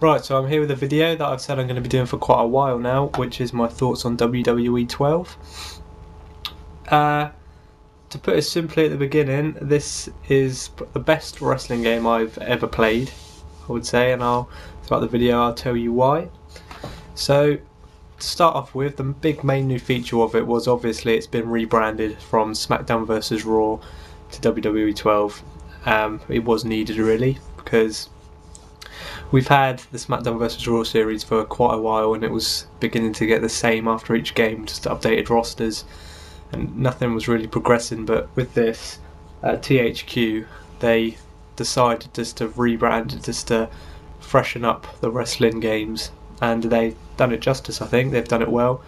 Right, so I'm here with a video that I've said I'm going to be doing for quite a while now, which is my thoughts on WWE 12. To put it simply at the beginning, this is the best wrestling game I've ever played, I would say, and throughout the video I'll tell you why. So, to start off with, the big main new feature of it was obviously it's been rebranded from SmackDown vs Raw to WWE 12. It was needed really, because we've had the SmackDown vs Raw series for quite a while and it was beginning to get the same after each game, just updated rosters and nothing was really progressing. But with this THQ, they decided just to rebrand it, just to freshen up the wrestling games, and they've done it justice. I think they've done it well.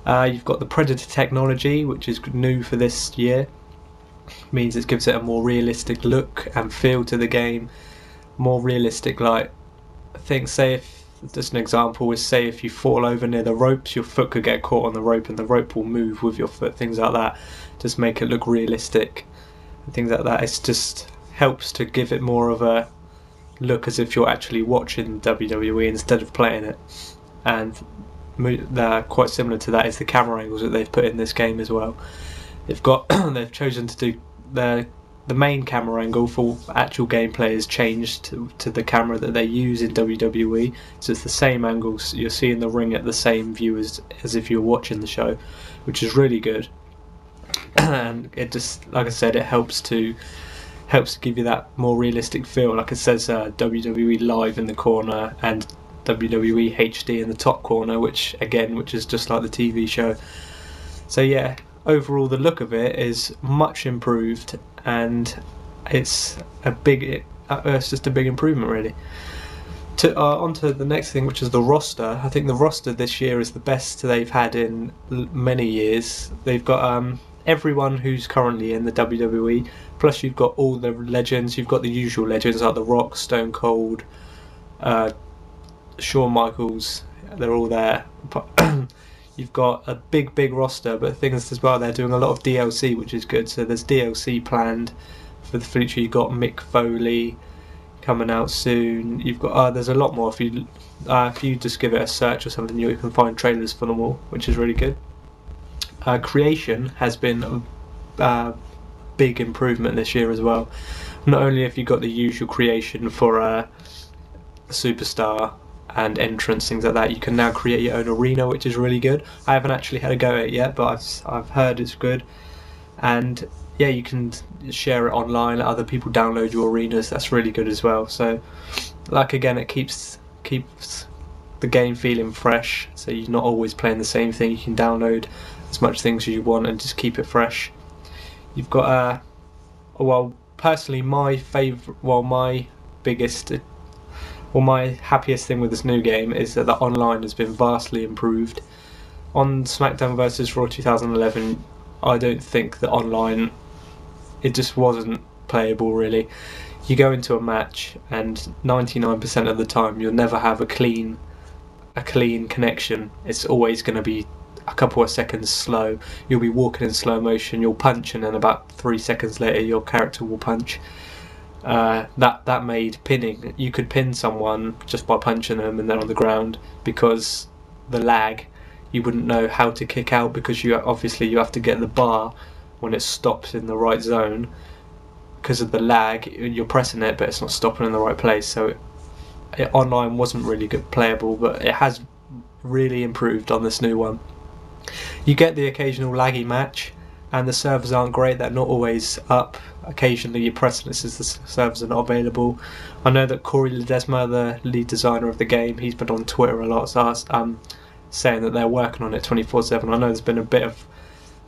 You've got the Predator technology, which is new for this year. Means it gives it a more realistic look and feel to the game. More realistic, like, I think, say if just an example is, say if you fall over near the ropes, your foot could get caught on the rope and the rope will move with your foot, things like that. Just make it look realistic and things like that. It just helps to give it more of a look as if you're actually watching WWE instead of playing it. And they're quite similar to that is the camera angles that they've put in this game as well. They've chosen to do the main camera angle for actual gameplay is changed to the camera that they use in WWE, so it's the same angles. You're seeing the ring at the same view as if you're watching the show, which is really good. And it just, like I said, it helps to give you that more realistic feel. Like it says WWE Live in the corner and WWE HD in the top corner, which is just like the TV show. So yeah, overall the look of it is much improved, and it's just a big improvement really. On to the next thing, which is the roster. I think the roster this year is the best they've had in many years. They've got everyone who's currently in the WWE, plus you've got all the legends. You've got the usual legends like The Rock, Stone Cold, Shawn Michaels. They're all there. You've got a big roster, but the thing is as well, they're doing a lot of DLC, which is good. So there's DLC planned for the future. You've got Mick Foley coming out soon. You've got there's a lot more. If you just give it a search or something, you can find trailers for them all, which is really good. Creation has been a big improvement this year as well. Not only have you got the usual creation for Superstar and entrance, things like that, you can now create your own arena, which is really good. I haven't actually had a go at it yet, but I've heard it's good. And yeah, you can share it online, let other people download your arenas. That's really good as well. So, like, again, it keeps the game feeling fresh, so you're not always playing the same thing. You can download as much things as you want and just keep it fresh. You've got personally my happiest thing with this new game is that the online has been vastly improved. On SmackDown vs Raw 2011, I don't think the online, it just wasn't playable really. You go into a match and 99% of the time you'll never have a clean connection. It's always going to be a couple of seconds slow. You'll be walking in slow motion, you'll punch, and then about 3 seconds later your character will punch. That made pinning. You could pin someone just by punching them and they're on the ground, because the lag, you wouldn't know how to kick out, because you have to get the bar when it stops in the right zone. Because of the lag, you're pressing it but it's not stopping in the right place. So online wasn't really good playable, but it has really improved on this new one. You get the occasional laggy match, and the servers aren't great. They're not always up. Occasionally you press and it says the servers are not available. I know that Corey Ledesma, the lead designer of the game, he's been on Twitter a lot, so saying that they're working on it 24/7. I know there's been a bit of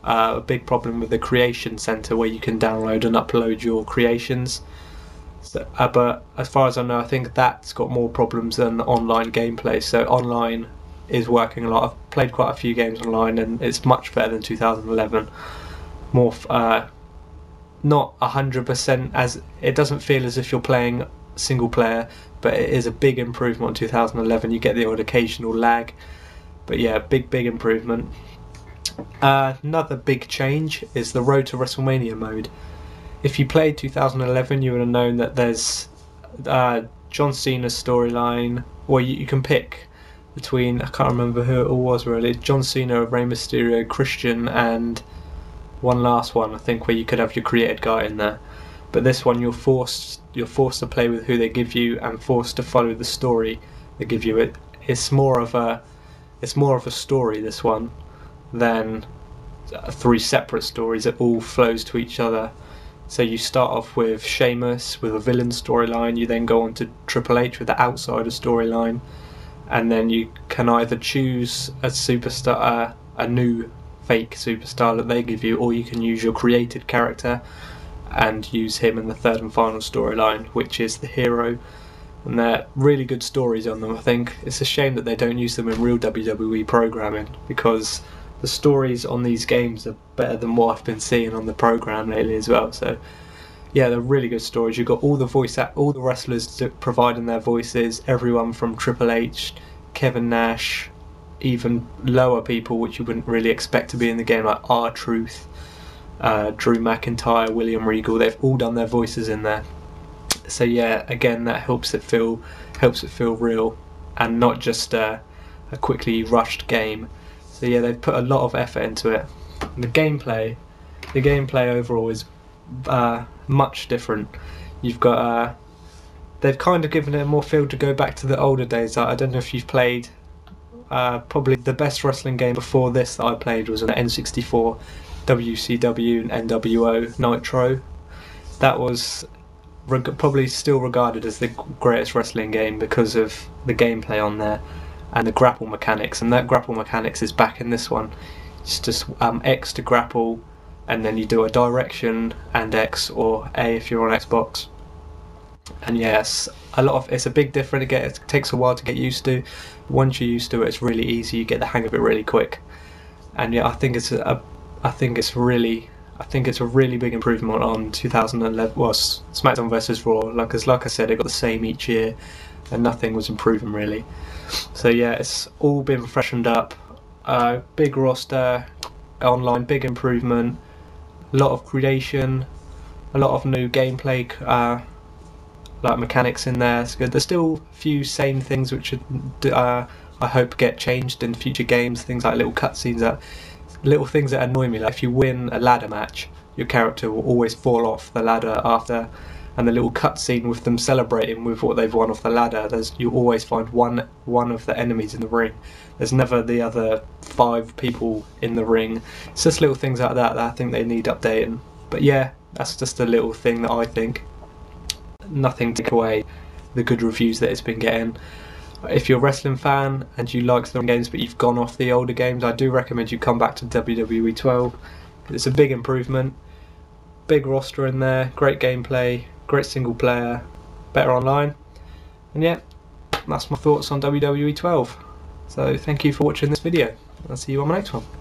a big problem with the creation center where you can download and upload your creations. So, but as far as I know, I think that's got more problems than online gameplay. So online is working a lot. I've played quite a few games online and it's much better than 2011. More not 100%, as it doesn't feel as if you're playing single player, but it is a big improvement on 2011. You get the odd occasional lag, but yeah, big improvement. Another big change is the Road to WrestleMania mode. If you played 2011, you would have known that there's John Cena's storyline, or you can pick between, I can't remember who it all was really, John Cena, Rey Mysterio, Christian, and one last one I think, where you could have your created guy in there. But this one you're forced to play with who they give you and forced to follow the story they give you. It's more of a story, this one, than three separate stories. It all flows to each other. So you start off with Sheamus with a villain storyline, you then go on to Triple H with the outsider storyline, and then you can either choose a superstar, a new fake superstar that they give you, or you can use your created character and use him in the third and final storyline, which is the hero. And they're really good stories on them, I think. It's a shame that they don't use them in real WWE programming, because the stories on these games are better than what I've been seeing on the program lately as well. So yeah, they're really good stories. You've got all the wrestlers providing their voices, everyone from Triple H, Kevin Nash, even lower people which you wouldn't really expect to be in the game, like R-Truth, Drew McIntyre, William Regal. They've all done their voices in there. So yeah, again, that helps it feel real and not just a quickly rushed game. So yeah, they've put a lot of effort into it. The gameplay overall is much different. You've got they've kind of given it more feel to go back to the older days. I don't know if you've played. Probably the best wrestling game before this that I played was on N64, WCW and NWO Nitro. That was probably still regarded as the greatest wrestling game because of the gameplay on there and the grapple mechanics, and that grapple mechanics is back in this one. It's just X to grapple, and then you do a direction and X, or A if you're on Xbox. And yes, it's a big difference. It takes a while to get used to. Once you're used to it, it's really easy. You get the hang of it really quick. And yeah, I think it's a really big improvement on 2011. Well, SmackDown vs Raw. Like I said, it got the same each year, and nothing was improving really. So yeah, it's all been freshened up. Big roster, online, big improvement, a lot of creation, a lot of new gameplay. Like mechanics in there. It's good. There's still a few same things which I hope get changed in future games. Things like little cutscenes, little things that annoy me. Like if you win a ladder match, your character will always fall off the ladder after, and the little cutscene with them celebrating with what they've won off the ladder. You always find one of the enemies in the ring. There's never the other 5 people in the ring. It's just little things like that I think they need updating. But yeah, that's just a little thing that I think. Nothing to take away the good reviews that it's been getting. If you're a wrestling fan and you like the games but you've gone off the older games, I do recommend you come back to WWE 12. It's a big improvement, big roster in there, great gameplay, great single player, better online. And yeah, that's my thoughts on WWE 12. So thank you for watching this video. I'll see you on my next one.